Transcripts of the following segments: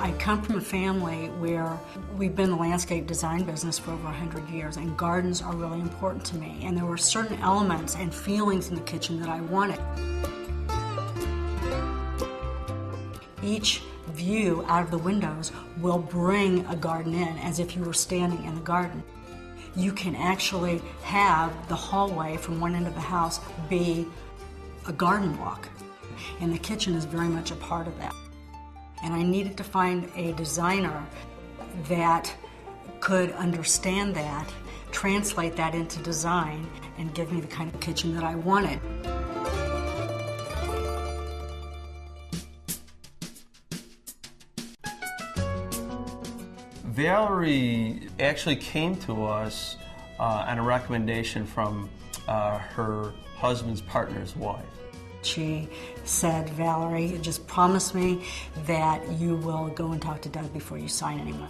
I come from a family where we've been in the landscape design business for over 100 years, and gardens are really important to me. And there were certain elements and feelings in the kitchen that I wanted. Each view out of the windows will bring a garden in as if you were standing in the garden. You can actually have the hallway from one end of the house be a garden walk, and the kitchen is very much a part of that. And I needed to find a designer that could understand that, translate that into design, and give me the kind of kitchen that I wanted. Valerie actually came to us on a recommendation from her husband's partner's wife. She said, "Valerie, just promise me that you will go and talk to Doug before you sign anyone."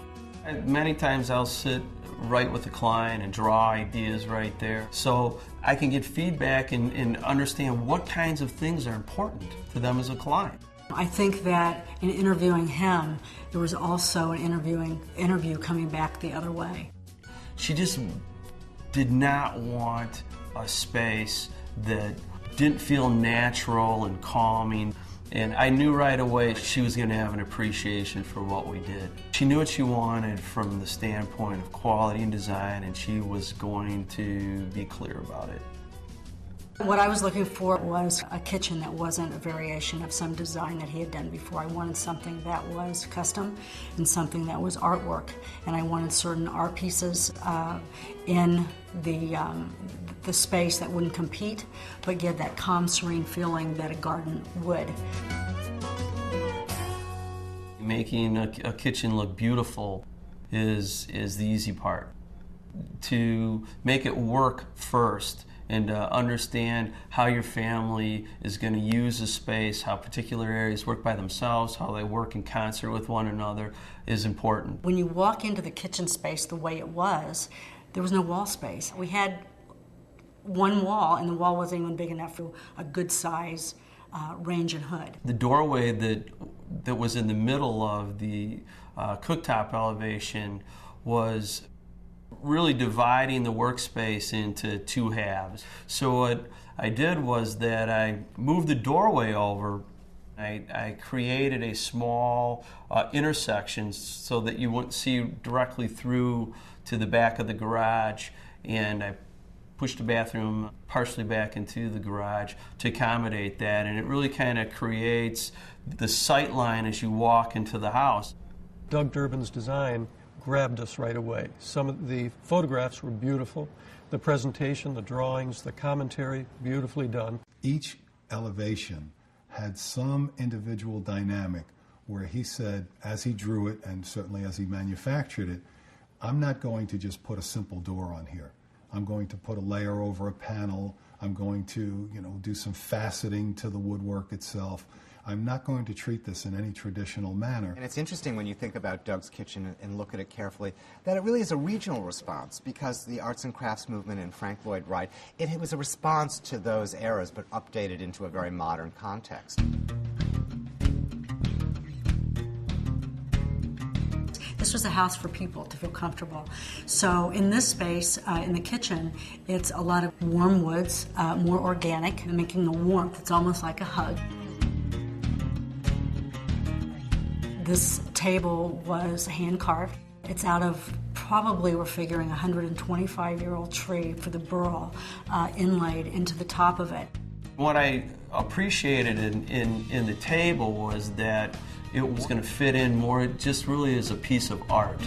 Many times I'll sit right with the client and draw ideas right there, so I can get feedback and understand what kinds of things are important to them as a client. I think that in interviewing him, there was also an interview coming back the other way. She just did not want a space that didn't feel natural and calming, and I knew right away she was going to have an appreciation for what we did. She knew what she wanted from the standpoint of quality and design, and she was going to be clear about it. What I was looking for was a kitchen that wasn't a variation of some design that he had done before. I wanted something that was custom and something that was artwork, and I wanted certain art pieces in the space that wouldn't compete, but give that calm, serene feeling that a garden would. Making a kitchen look beautiful is the easy part. To make it work first, and understand how your family is going to use the space, how particular areas work by themselves, how they work in concert with one another is important. When you walk into the kitchen space the way it was, there was no wall space. We had one wall, and the wall wasn't even big enough for a good size range and hood. The doorway that was in the middle of the cooktop elevation was really dividing the workspace into two halves. So what I did was that I moved the doorway over. I created a small intersection so that you wouldn't see directly through to the back of the garage, and I pushed the bathroom partially back into the garage to accommodate that, and it really kind of creates the sight line as you walk into the house. Doug Durbin's design grabbed us right away. Some of the photographs were beautiful. The presentation, the drawings, the commentary, beautifully done. Each elevation had some individual dynamic where he said, as he drew it and certainly as he manufactured it, I'm not going to just put a simple door on here. I'm going to put a layer over a panel. I'm going to, do some faceting to the woodwork itself. I'm not going to treat this in any traditional manner. And it's interesting when you think about Doug's Kitchen and look at it carefully, that it really is a regional response, because the arts and crafts movement and Frank Lloyd Wright, it was a response to those eras, but updated into a very modern context. This was a house for people to feel comfortable. So in this space, in the kitchen, it's a lot of warm woods, more organic, making the warmth, it's almost like a hug. This table was hand-carved. It's out of probably, we're figuring, a 125-year-old tree for the burl inlaid into the top of it. What I appreciated in the table was that it was going to fit in more just really as a piece of art.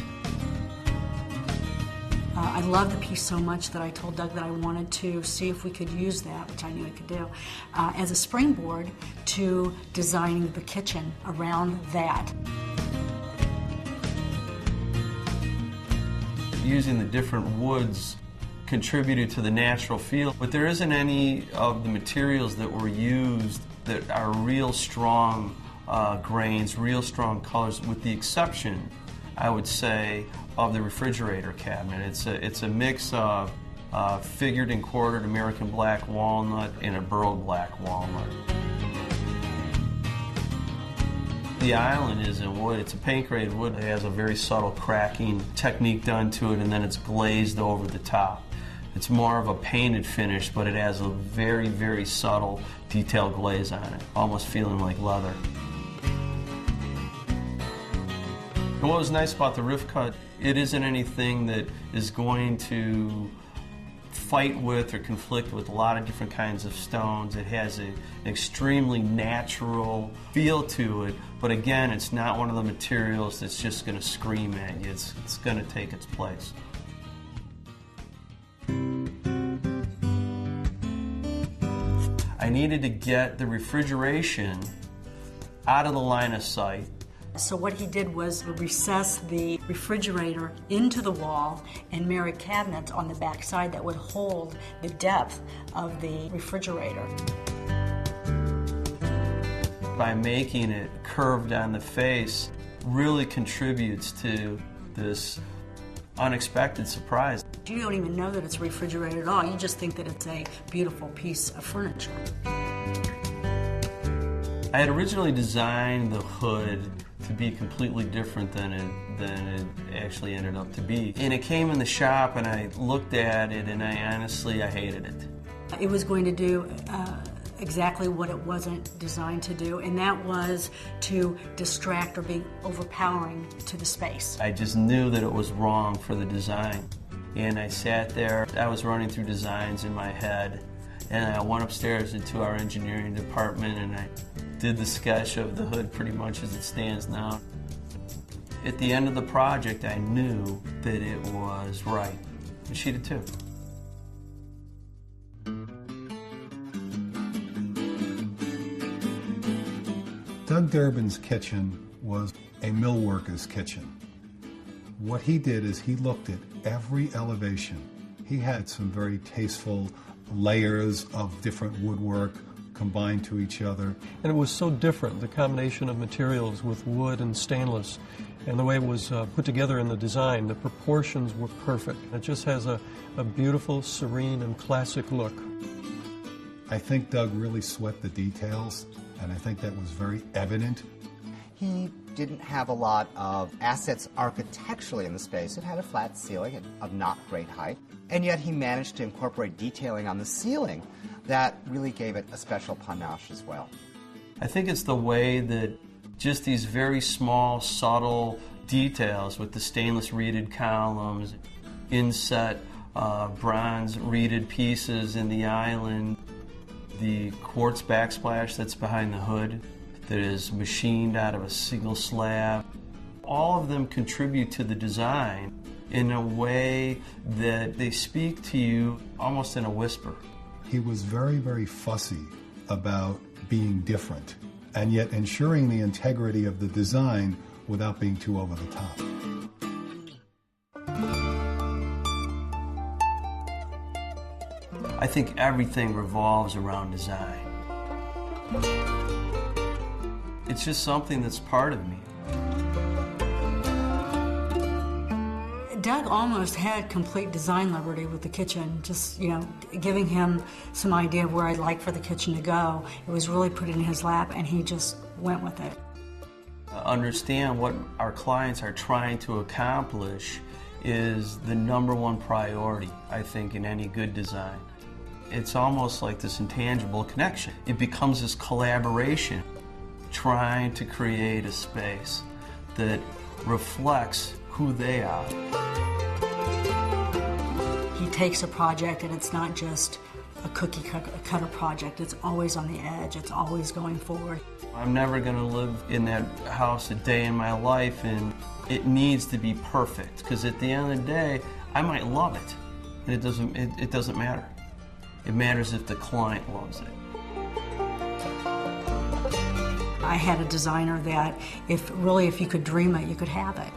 I loved the piece so much that I told Doug that I wanted to see if we could use that, which I knew we could do, as a springboard to designing the kitchen around that. Using the different woods contributed to the natural feel, but there isn't any of the materials that were used that are real strong grains, real strong colors, with the exception, I would say, of the refrigerator cabinet. It's a mix of figured and quartered American black walnut and a burled black walnut. The island is in wood. It's a paint-grade wood. It has a very subtle cracking technique done to it, and then it's glazed over the top. It's more of a painted finish, but it has a very, very subtle detailed glaze on it, almost feeling like leather. And what was nice about the roof cut, it isn't anything that is going to fight with or conflict with a lot of different kinds of stones. It has an extremely natural feel to it, but again, it's not one of the materials that's just going to scream at you. It's going to take its place. I needed to get the refrigeration out of the line of sight. So what he did was recess the refrigerator into the wall and marry cabinets on the back side that would hold the depth of the refrigerator. By making it curved on the face, really contributes to this unexpected surprise. You don't even know that it's refrigerated at all. You just think that it's a beautiful piece of furniture. I had originally designed the hood to be completely different than it actually ended up to be. And it came in the shop and I looked at it and I hated it. It was going to do exactly what it wasn't designed to do, and that was to distract or be overpowering to the space. I just knew that it was wrong for the design. And I sat there, I was running through designs in my head, and I went upstairs into our engineering department and I did the sketch of the hood pretty much as it stands now. At the end of the project, I knew that it was right. And she did too. Doug Durbin's kitchen was a mill worker's kitchen. What he did is he looked at every elevation. He had some very tasteful layers of different woodwork combined to each other. And it was so different, the combination of materials with wood and stainless, and the way it was put together in the design. The proportions were perfect. It just has a beautiful, serene, and classic look. I think Doug really sweat the details, and I think that was very evident. He didn't have a lot of assets architecturally in the space. It had a flat ceiling of not great height, and yet he managed to incorporate detailing on the ceiling that really gave it a special panache as well. I think it's the way that just these very small, subtle details with the stainless reeded columns, inset bronze reeded pieces in the island, the quartz backsplash that's behind the hood that is machined out of a single slab. All of them contribute to the design in a way that they speak to you almost in a whisper. He was very, very fussy about being different and yet ensuring the integrity of the design without being too over the top. I think everything revolves around design. It's just something that's part of me. Doug almost had complete design liberty with the kitchen, just, giving him some idea of where I'd like for the kitchen to go. It was really put in his lap, and he just went with it. Understand what our clients are trying to accomplish is the #1 priority, I think, in any good design. It's almost like this intangible connection. It becomes this collaboration, trying to create a space that reflects who they are. He takes a project and it's not just a cookie cutter project. It's always on the edge. It's always going forward. I'm never going to live in that house a day in my life, and it needs to be perfect, because at the end of the day, I might love it, and it doesn't matter. It matters if the client loves it. I had a designer that if you could dream it, you could have it.